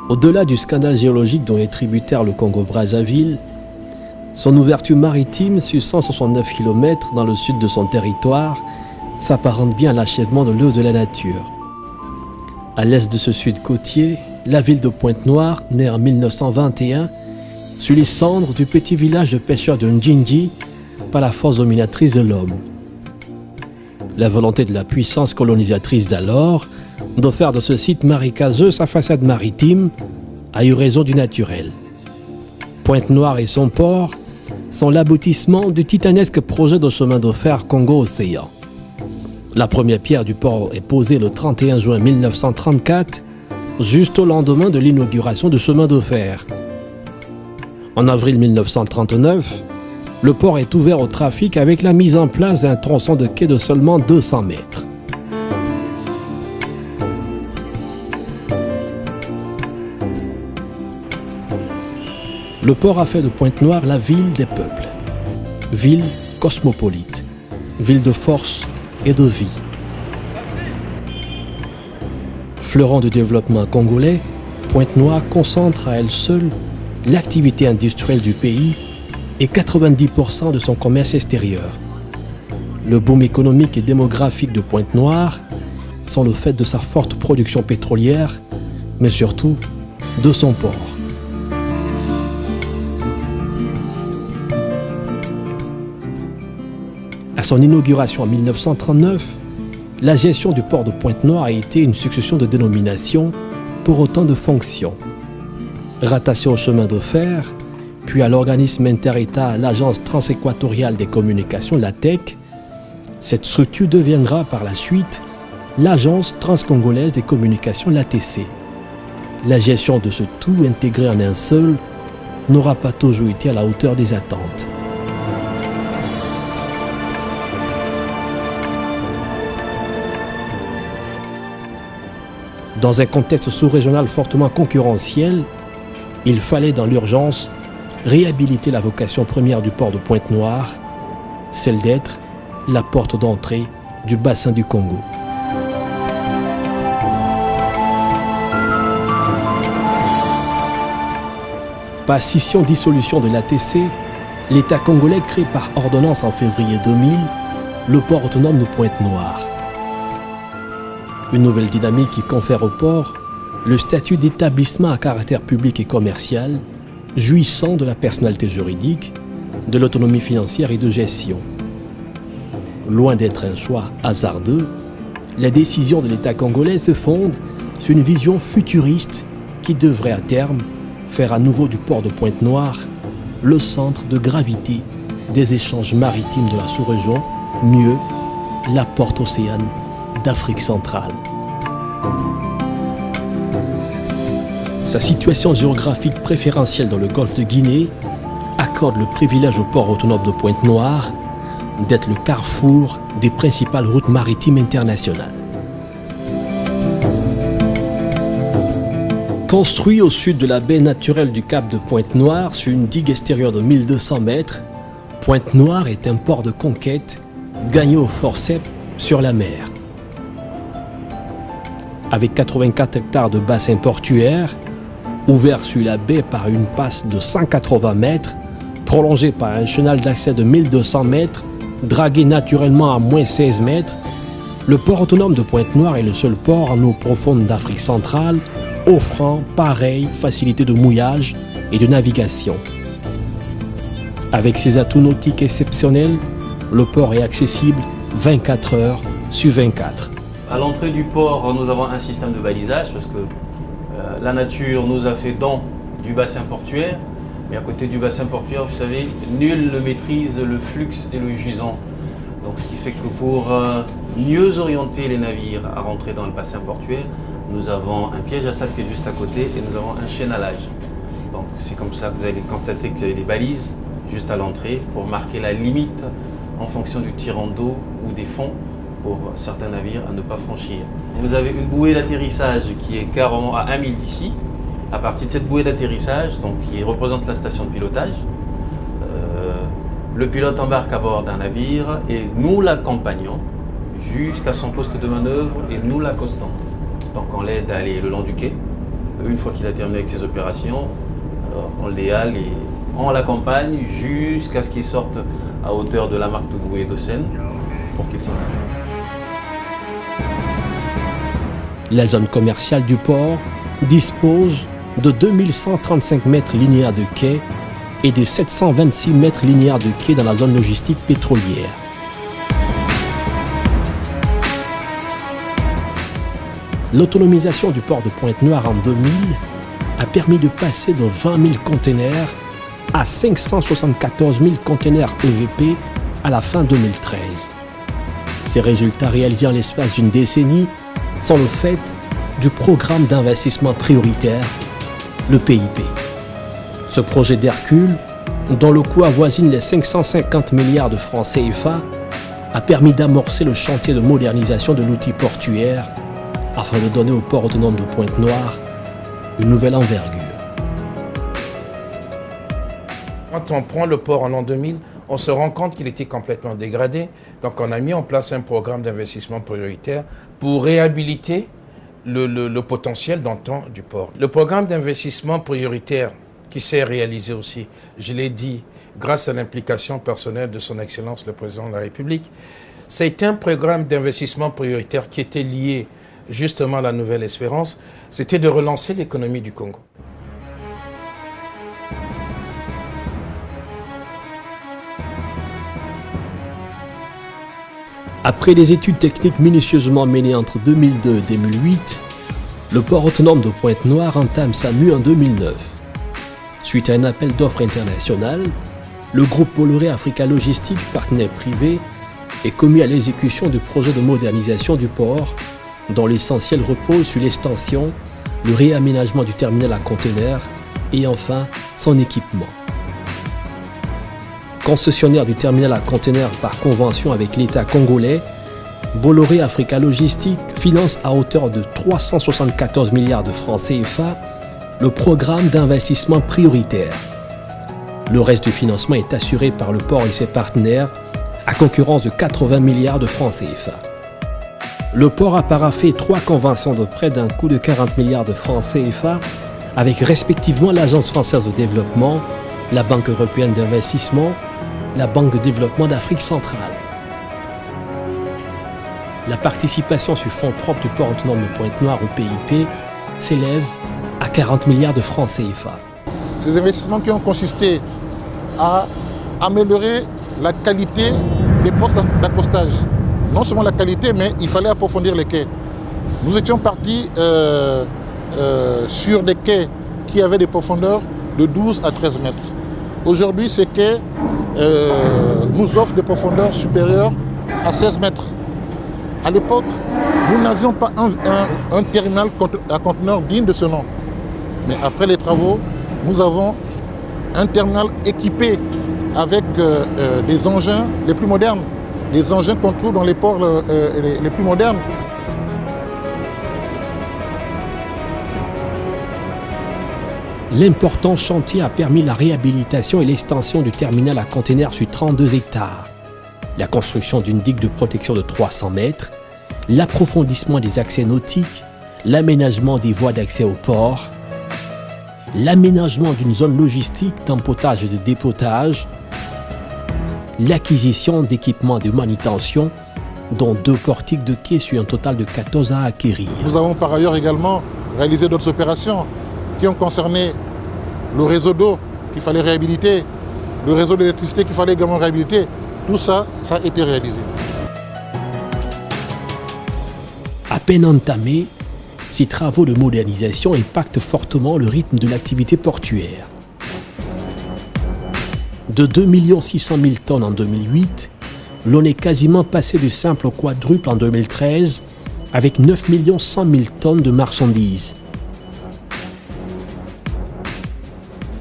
Au-delà du scandale géologique dont est tributaire le Congo-Brazzaville, son ouverture maritime sur 169 km dans le sud de son territoire s'apparente bien à l'achèvement de l'œuvre de la nature. À l'est de ce sud côtier, la ville de Pointe-Noire, née en 1921, sur les cendres du petit village de pêcheurs de Ndjinji par la force dominatrice de l'homme. La volonté de la puissance colonisatrice d'alors de faire de ce site marécageux sa façade maritime a eu raison du naturel. Pointe-Noire et son port sont l'aboutissement du titanesque projet de chemin de fer Congo-Océan. La première pierre du port est posée le 31 juin 1934, juste au lendemain de l'inauguration du chemin de fer. En avril 1939, le port est ouvert au trafic avec la mise en place d'un tronçon de quai de seulement 200 mètres. Le port a fait de Pointe-Noire la ville des peuples, ville cosmopolite, ville de force et de vie. Fleuron du développement congolais, Pointe-Noire concentre à elle seule l'activité industrielle du pays et 90% de son commerce extérieur. Le boom économique et démographique de Pointe-Noire sont le fait de sa forte production pétrolière, mais surtout de son port. À son inauguration en 1939, la gestion du port de Pointe-Noire a été une succession de dénominations pour autant de fonctions. Rattaché au chemin de fer, puis à l'organisme inter-État, l'Agence transéquatoriale des communications, l'ATEC, cette structure deviendra par la suite l'Agence transcongolaise des communications, l'ATC. La gestion de ce tout intégré en un seul n'aura pas toujours été à la hauteur des attentes. Dans un contexte sous-régional fortement concurrentiel, il fallait dans l'urgence réhabiliter la vocation première du port de Pointe-Noire, celle d'être la porte d'entrée du bassin du Congo. Par scission-dissolution de l'ATC, l'État congolais crée par ordonnance en février 2000 le port autonome de Pointe-Noire. Une nouvelle dynamique qui confère au port le statut d'établissement à caractère public et commercial, jouissant de la personnalité juridique, de l'autonomie financière et de gestion. Loin d'être un choix hasardeux, la décision de l'État congolais se fonde sur une vision futuriste qui devrait à terme faire à nouveau du port de Pointe-Noire le centre de gravité des échanges maritimes de la sous-région, mieux, la porte océane d'Afrique centrale. Sa situation géographique préférentielle dans le golfe de Guinée accorde le privilège au port autonome de Pointe-Noire d'être le carrefour des principales routes maritimes internationales. Construit au sud de la baie naturelle du cap de Pointe-Noire sur une digue extérieure de 1200 mètres, Pointe-Noire est un port de conquête gagné au forceps sur la mer. Avec 84 hectares de bassin portuaire, ouvert sur la baie par une passe de 180 mètres, prolongé par un chenal d'accès de 1200 mètres, dragué naturellement à moins 16 mètres, le port autonome de Pointe-Noire est le seul port en eau profonde d'Afrique centrale offrant pareille facilité de mouillage et de navigation. Avec ses atouts nautiques exceptionnels, le port est accessible 24 heures sur 24. À l'entrée du port, nous avons un système de balisage parce que la nature nous a fait don du bassin portuaire. Mais à côté du bassin portuaire, vous savez, nul ne maîtrise le flux et le gisant. Donc ce qui fait que pour mieux orienter les navires à rentrer dans le bassin portuaire, nous avons un piège à sable qui est juste à côté et nous avons un chaînalage. Donc c'est comme ça que vous allez constater qu'il y a des balises juste à l'entrée pour marquer la limite en fonction du tirant d'eau ou des fonds pour certains navires à ne pas franchir. Vous avez une bouée d'atterrissage qui est carrément à 1 mille d'ici. À partir de cette bouée d'atterrissage, donc qui représente la station de pilotage, le pilote embarque à bord d'un navire et nous l'accompagnons jusqu'à son poste de manœuvre et nous l'accostons. Donc on l'aide à aller le long du quai une fois qu'il a terminé avec ses opérations, alors on les hale et on l'accompagne jusqu'à ce qu'il sorte à hauteur de la marque de Goué d'Ossène pour qu'il s'en aille. La zone commerciale du port dispose de 2135 mètres linéaires de quais et de 726 mètres linéaires de quais dans la zone logistique pétrolière. L'autonomisation du port de Pointe-Noire en 2000 a permis de passer de 20 000 containers à 574 000 containers EVP à la fin 2013. Ces résultats réalisés en l'espace d'une décennie sont le fait du programme d'investissement prioritaire, le PIP. Ce projet d'Hercule, dont le coût avoisine les 550 milliards de francs CFA, a permis d'amorcer le chantier de modernisation de l'outil portuaire afin de donner au port autonome de Pointe-Noire une nouvelle envergure. Quand on prend le port en l'an 2000, on se rend compte qu'il était complètement dégradé. Donc on a mis en place un programme d'investissement prioritaire pour réhabiliter le potentiel d'antan du port. Le programme d'investissement prioritaire qui s'est réalisé aussi, je l'ai dit, grâce à l'implication personnelle de son Excellence le Président de la République, c'est un programme d'investissement prioritaire qui était lié justement à la Nouvelle Espérance, c'était de relancer l'économie du Congo. Après des études techniques minutieusement menées entre 2002 et 2008, le port autonome de Pointe-Noire entame sa mue en 2009. Suite à un appel d'offres international, le groupe Bolloré Africa Logistique, partenaire privé, est commis à l'exécution du projet de modernisation du port, dont l'essentiel repose sur l'extension, le réaménagement du terminal à conteneurs et enfin son équipement. Concessionnaire du terminal à conteneurs par convention avec l'État congolais, Bolloré Africa Logistique finance à hauteur de 374 milliards de francs CFA le programme d'investissement prioritaire. Le reste du financement est assuré par le port et ses partenaires à concurrence de 80 milliards de francs CFA. Le port a paraphé 3 conventions de prêt d'un coût de 40 milliards de francs CFA avec respectivement l'Agence française de développement, la Banque européenne d'investissement, la Banque de développement d'Afrique centrale. La participation sur fonds propres du port autonome de Pointe-Noire au PIP s'élève à 40 milliards de francs CFA. Ces investissements qui ont consisté à améliorer la qualité des postes d'accostage. Non seulement la qualité, mais il fallait approfondir les quais. Nous étions partis sur des quais qui avaient des profondeurs de 12 à 13 mètres. Aujourd'hui, ces quais nous offrent des profondeurs supérieures à 16 mètres. À l'époque, nous n'avions pas un terminal à conteneurs digne de ce nom. Mais après les travaux, nous avons un terminal équipé avec des engins les plus modernes, des engins qu'on trouve dans les ports les plus modernes. L'important chantier a permis la réhabilitation et l'extension du terminal à conteneurs sur 32 hectares, la construction d'une digue de protection de 300 mètres, l'approfondissement des accès nautiques, l'aménagement des voies d'accès au port, l'aménagement d'une zone logistique d'empotage et de dépotage, l'acquisition d'équipements de manutention, dont 2 portiques de quai sur un total de 14 à acquérir. Nous avons par ailleurs également réalisé d'autres opérations qui ont concerné le réseau d'eau qu'il fallait réhabiliter, le réseau d'électricité qu'il fallait également réhabiliter. Tout ça, ça a été réalisé. À peine entamés, ces travaux de modernisation impactent fortement le rythme de l'activité portuaire. De 2 600 000 tonnes en 2008, l'on est quasiment passé du simple au quadruple en 2013 avec 9 100 000 tonnes de marchandises.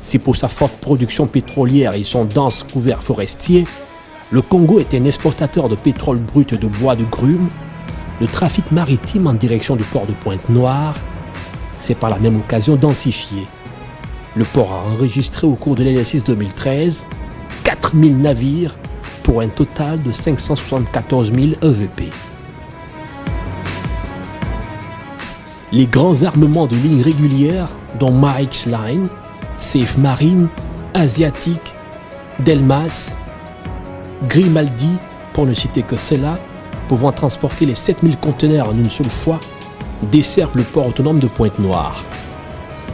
Si pour sa forte production pétrolière et son dense couvert forestier, le Congo est un exportateur de pétrole brut et de bois de grumes, le trafic maritime en direction du port de Pointe-Noire s'est par la même occasion densifié. Le port a enregistré au cours de l'exercice 2013 4000 navires pour un total de 574 000 EVP. Les grands armements de lignes régulières, dont Maersk Line, Safe Marine, Asiatique, Delmas, Grimaldi, pour ne citer que cela, pouvant transporter les 7000 conteneurs en une seule fois, desservent le port autonome de Pointe-Noire.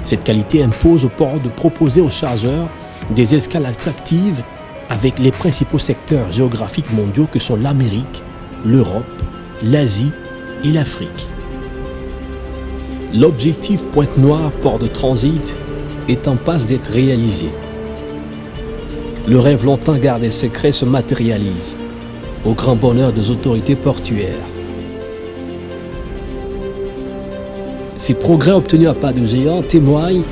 Cette qualité impose au port de proposer aux chargeurs des escales attractives avec les principaux secteurs géographiques mondiaux que sont l'Amérique, l'Europe, l'Asie et l'Afrique. L'objectif Pointe-Noire port de transit est en passe d'être réalisé. Le rêve longtemps gardé secret se matérialise, au grand bonheur des autorités portuaires. Ces progrès obtenus à pas de géant témoignent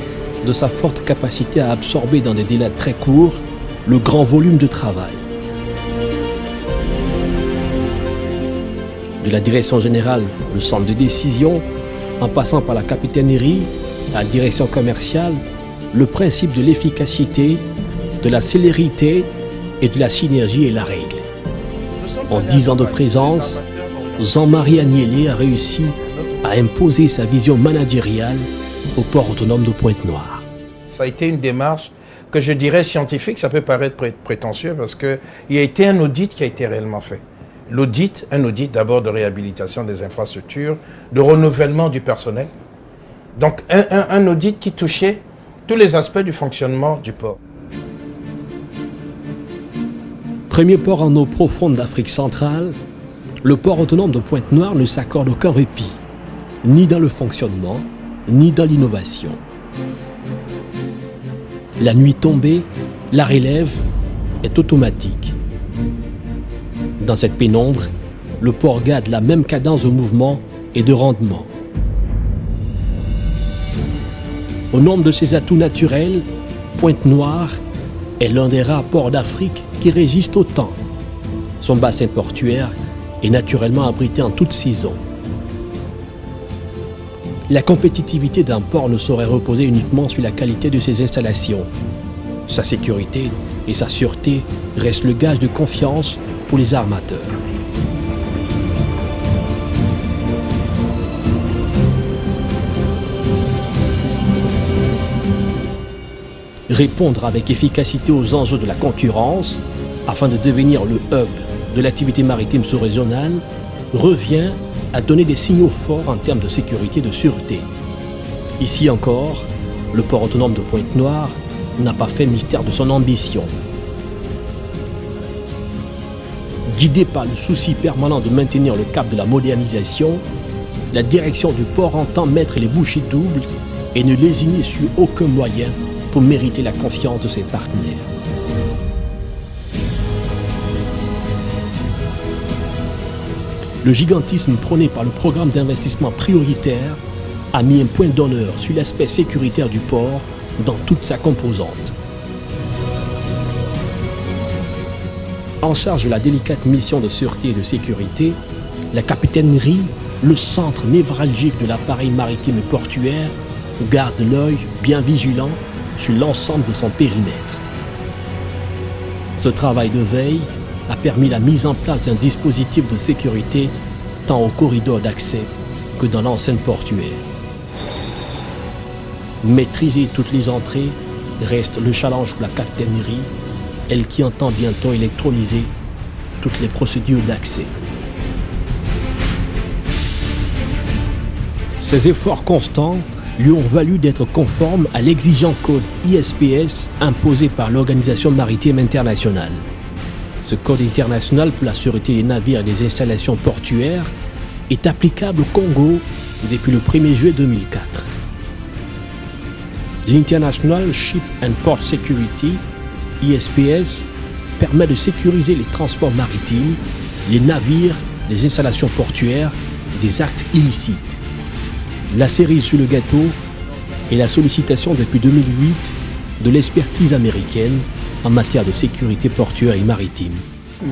de sa forte capacité à absorber dans des délais très courts le grand volume de travail. De la direction générale, le centre de décision, en passant par la capitainerie, la direction commerciale, le principe de l'efficacité, de la célérité et de la synergie est la règle. En 10 ans de présence, Jean-Marie Agnelé a réussi à imposer sa vision managériale au port autonome de Pointe-Noire. Ça a été une démarche que je dirais scientifique, ça peut paraître prétentieux parce qu'il y a été un audit qui a été réellement fait. L'audit, un audit d'abord de réhabilitation des infrastructures, de renouvellement du personnel. Donc un audit qui touchait tous les aspects du fonctionnement du port. Premier port en eau profonde d'Afrique centrale, le port autonome de Pointe-Noire ne s'accorde aucun répit, ni dans le fonctionnement, ni dans l'innovation. La nuit tombée, la relève est automatique. Dans cette pénombre, le port garde la même cadence de mouvement et de rendement. Au nombre de ses atouts naturels, Pointe-Noire est l'un des rares ports d'Afrique qui résiste au temps. Son bassin portuaire est naturellement abrité en toute saison. La compétitivité d'un port ne saurait reposer uniquement sur la qualité de ses installations. Sa sécurité et sa sûreté restent le gage de confiance pour les armateurs. Répondre avec efficacité aux enjeux de la concurrence afin de devenir le hub de l'activité maritime sous-régionale revient à donner des signaux forts en termes de sécurité et de sûreté. Ici encore, le port autonome de Pointe-Noire n'a pas fait mystère de son ambition. Guidé par le souci permanent de maintenir le cap de la modernisation, la direction du port entend mettre les bouchées doubles et ne lésiner sur aucun moyen pour mériter la confiance de ses partenaires. Le gigantisme prôné par le programme d'investissement prioritaire a mis un point d'honneur sur l'aspect sécuritaire du port dans toute sa composante. En charge de la délicate mission de sûreté et de sécurité, la capitainerie, le centre névralgique de l'appareil maritime et portuaire, garde l'œil bien vigilant sur l'ensemble de son périmètre. Ce travail de veille a permis la mise en place d'un dispositif de sécurité tant au corridor d'accès que dans l'enceinte portuaire. Maîtriser toutes les entrées reste le challenge pour la capitainerie, elle qui entend bientôt électroniser toutes les procédures d'accès. Ces efforts constants lui ont valu d'être conforme à l'exigeant code ISPS imposé par l'Organisation maritime internationale. Ce code international pour la sûreté des navires et des installations portuaires est applicable au Congo depuis le 1er juillet 2004. L'International Ship and Port Security, ISPS, permet de sécuriser les transports maritimes, les navires, les installations portuaires des actes illicites. La cerise sur le gâteau est la sollicitation depuis 2008 de l'expertise américaine en matière de sécurité portuaire et maritime.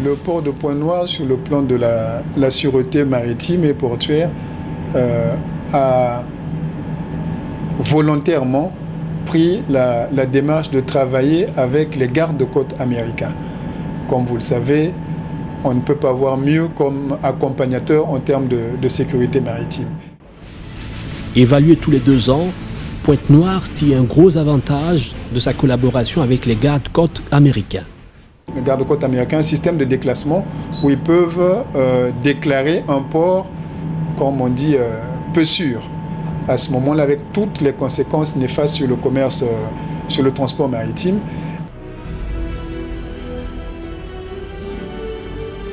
Le port de Pointe-Noire, sur le plan de la sûreté maritime et portuaire, a volontairement pris la démarche de travailler avec les gardes-côtes américains. Comme vous le savez, on ne peut pas avoir mieux comme accompagnateur en termes de sécurité maritime. Évalué tous les 2 ans, Pointe-Noire tire un gros avantage de sa collaboration avec les gardes-côtes américains. Les gardes-côtes américains, un système de déclassement où ils peuvent déclarer un port, comme on dit, peu sûr. À ce moment-là, avec toutes les conséquences néfastes sur le commerce, sur le transport maritime.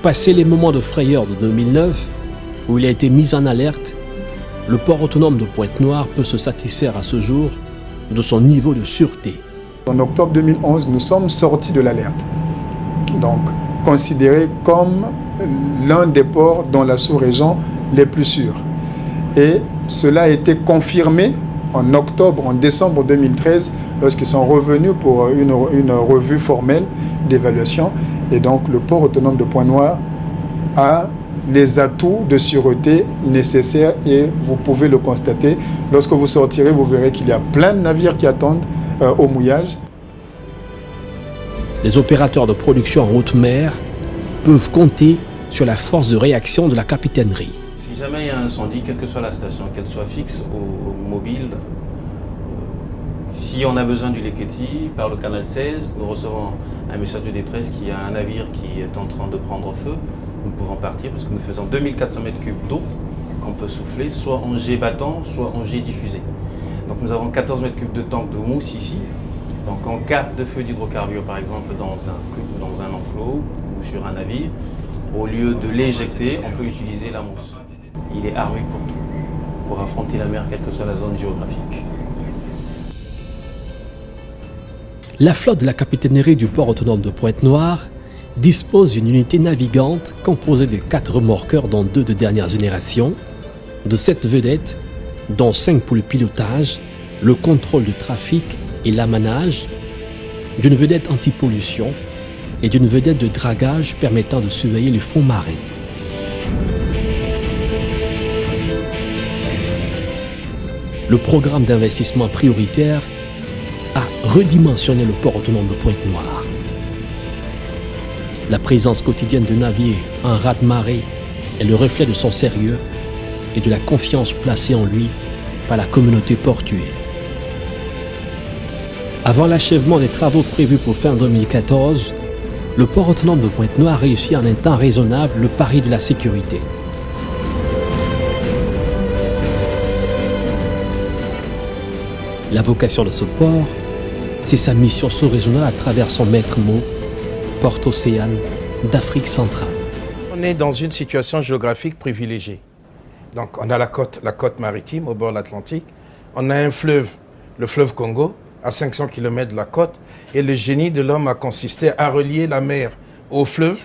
Passé les moments de frayeur de 2009, où il a été mis en alerte, le port autonome de Pointe-Noire peut se satisfaire à ce jour de son niveau de sûreté. En octobre 2011, nous sommes sortis de l'alerte. Donc, considéré comme l'un des ports dans la sous-région les plus sûrs. Et cela a été confirmé en décembre 2013, lorsqu'ils sont revenus pour une revue formelle d'évaluation. Et donc, le port autonome de Pointe-Noire a les atouts de sûreté nécessaires et vous pouvez le constater. Lorsque vous sortirez, vous verrez qu'il y a plein de navires qui attendent au mouillage. Les opérateurs de production en haute mer peuvent compter sur la force de réaction de la capitainerie. Si jamais il y a un incendie, quelle que soit la station, qu'elle soit fixe ou mobile, si on a besoin du Leketi, par le canal 16, nous recevons un message de détresse qu'il y a un navire qui est en train de prendre feu. Nous pouvons partir parce que nous faisons 2400 m3 d'eau qu'on peut souffler, soit en jet battant, soit en jet diffusé. Donc nous avons 14 m3 de tank de mousse ici. Donc en cas de feu d'hydrocarbures, par exemple, dans un enclos ou sur un navire, au lieu de l'éjecter, on peut utiliser la mousse. Il est armé pour tout, pour affronter la mer, quelle que soit la zone géographique. La flotte de la capitainerie du port autonome de Pointe-Noire dispose d'une unité navigante composée de 4 remorqueurs, dont 2 de dernière génération, de 7 vedettes, dont 5 pour le pilotage, le contrôle du trafic et l'amanage, d'une vedette anti-pollution et d'une vedette de dragage permettant de surveiller les fonds marins. Le programme d'investissement prioritaire a redimensionné le port autonome de Pointe-Noire. La présence quotidienne de navires en raz-de-marée est le reflet de son sérieux et de la confiance placée en lui par la communauté portuaire. Avant l'achèvement des travaux prévus pour fin 2014, le port autonome de Pointe-Noire réussit en un temps raisonnable le pari de la sécurité. La vocation de ce port, c'est sa mission sous-régionale à travers son maître mot, Porte Océane d'Afrique centrale. On est dans une situation géographique privilégiée. Donc on a la côte maritime au bord de l'Atlantique, on a un fleuve, le fleuve Congo, à 500 km de la côte, et le génie de l'homme a consisté à relier la mer au fleuve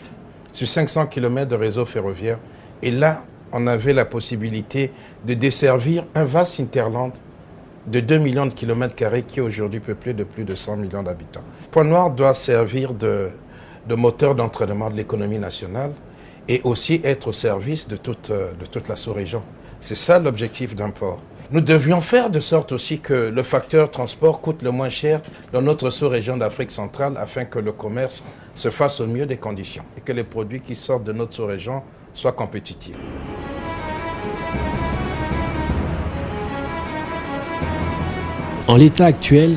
sur 500 km de réseau ferroviaire. Et là, on avait la possibilité de desservir un vaste hinterland de 2 millions de kilomètres carrés qui est aujourd'hui peuplé de plus de 100 millions d'habitants. Pointe-Noire doit servir de moteur d'entraînement de l'économie nationale et aussi être au service de toute la sous-région. C'est ça l'objectif d'un port. Nous devions faire de sorte aussi que le facteur transport coûte le moins cher dans notre sous-région d'Afrique centrale afin que le commerce se fasse au mieux des conditions et que les produits qui sortent de notre sous-région soient compétitifs. En l'état actuel,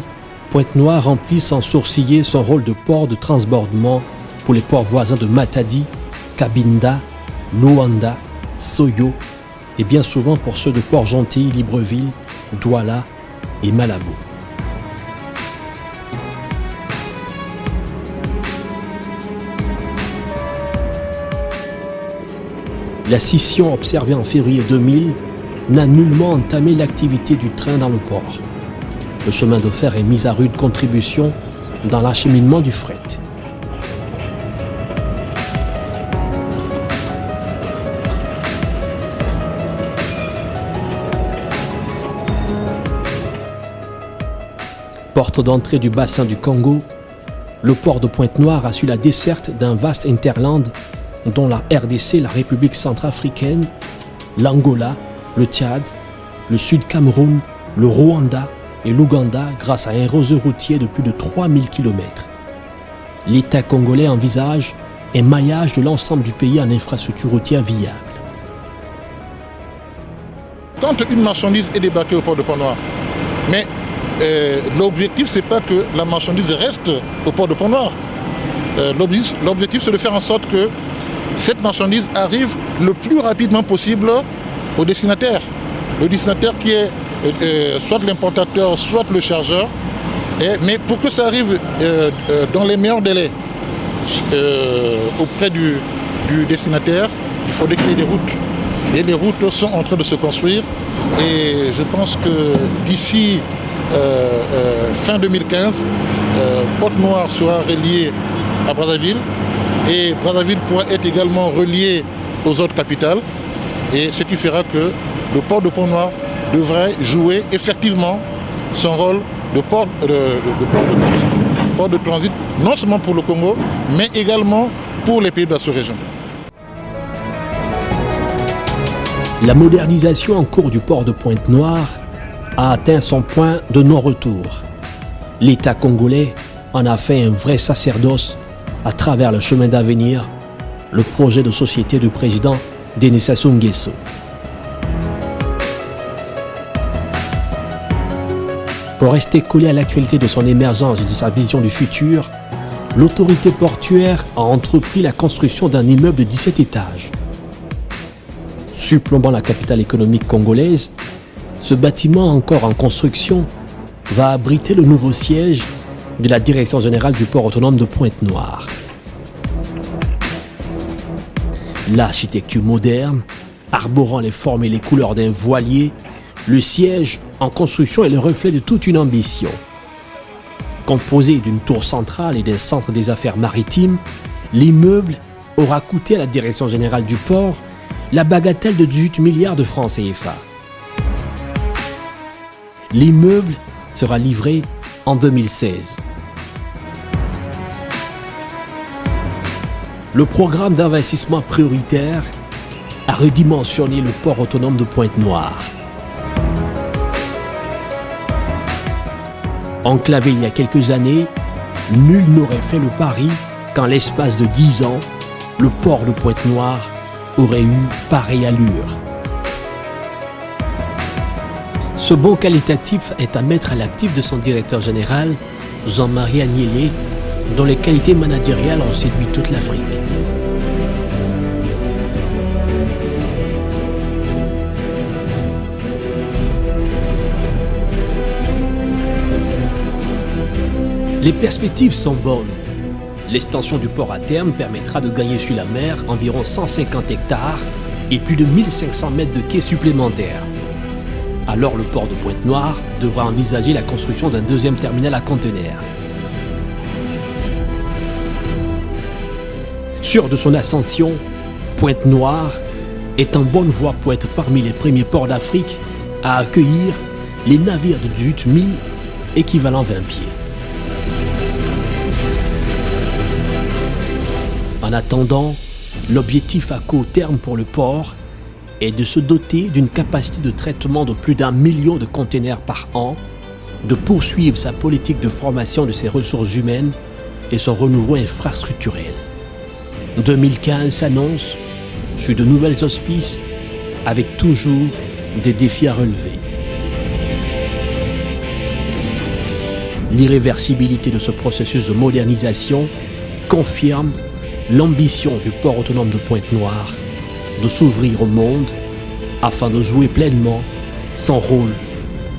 Pointe-Noire remplit sans sourciller son rôle de port de transbordement pour les ports voisins de Matadi, Cabinda, Luanda, Soyo et bien souvent pour ceux de Port-Gentil, Libreville, Douala et Malabo. La scission observée en février 2000 n'a nullement entamé l'activité du train dans le port. Le chemin de fer est mis à rude contribution dans l'acheminement du fret. Porte d'entrée du bassin du Congo, le port de Pointe-Noire a su la desserte d'un vaste hinterland dont la RDC, la République centrafricaine, l'Angola, le Tchad, le Sud Cameroun, le Rwanda et l'Ouganda grâce à un réseau routier de plus de 3000 km. L'État congolais envisage un maillage de l'ensemble du pays en infrastructure routière viable. quand une marchandise est débarquée au port de Pont-Noir, mais l'objectif, c'est pas que la marchandise reste au port de Pont-Noir. L'objectif, c'est de faire en sorte que cette marchandise arrive le plus rapidement possible au destinataire. Le destinataire qui est soit l'importateur, soit le chargeur. Mais pour que ça arrive dans les meilleurs délais auprès du destinataire, il faudrait qu'il y ait des routes. Et les routes sont en train de se construire. Et je pense que d'ici fin 2015, Pointe-Noire sera relié à Brazzaville. Et Brazzaville pourra être également relié aux autres capitales. Et ce qui fera que le port de Pont-Noir devrait jouer effectivement son rôle de port de transit, non seulement pour le Congo, mais également pour les pays de la sous-région. La modernisation en cours du port de Pointe-Noire a atteint son point de non-retour. L'État congolais en a fait un vrai sacerdoce à travers le chemin d'avenir, le projet de société du président Denis Sassou Nguesso. Pour rester collé à l'actualité de son émergence et de sa vision du futur, l'autorité portuaire a entrepris la construction d'un immeuble de 17 étages. Surplombant la capitale économique congolaise, ce bâtiment encore en construction va abriter le nouveau siège de la Direction générale du port autonome de Pointe-Noire. L'architecture moderne, arborant les formes et les couleurs d'un voilier, le siège en construction est le reflet de toute une ambition. Composé d'une tour centrale et d'un centre des affaires maritimes, l'immeuble aura coûté à la Direction générale du port la bagatelle de 18 milliards de francs CFA. L'immeuble sera livré en 2016. Le programme d'investissement prioritaire a redimensionné le port autonome de Pointe-Noire. Enclavé il y a quelques années, nul n'aurait fait le pari qu'en l'espace de 10 ans, le port de Pointe-Noire aurait eu pareille allure. Ce bond qualitatif est à mettre à l'actif de son directeur général, Jean-Marie Agnelé, dont les qualités managériales ont séduit toute l'Afrique. Les perspectives sont bonnes. L'extension du port à terme permettra de gagner sur la mer environ 150 hectares et plus de 1500 mètres de quais supplémentaires. Alors le port de Pointe-Noire devra envisager la construction d'un deuxième terminal à conteneurs. Sûr de son ascension, Pointe-Noire est en bonne voie pour être parmi les premiers ports d'Afrique à accueillir les navires de 18 000 équivalent 20 pieds. En attendant, l'objectif à court terme pour le port est de se doter d'une capacité de traitement de plus d'1 million de conteneurs par an, de poursuivre sa politique de formation de ses ressources humaines et son renouveau infrastructurel. 2015 s'annonce sur de nouvelles auspices avec toujours des défis à relever. L'irréversibilité de ce processus de modernisation confirme l'ambition du port autonome de Pointe-Noire de s'ouvrir au monde afin de jouer pleinement son rôle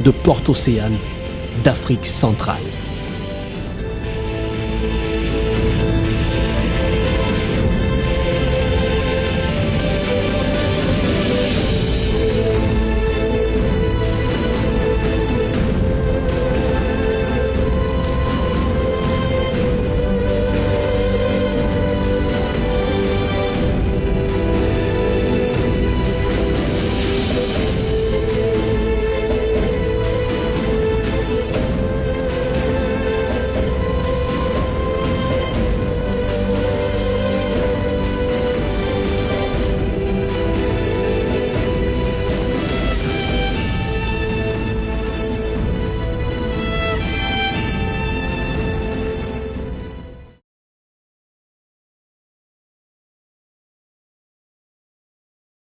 de porte-océan d'Afrique centrale.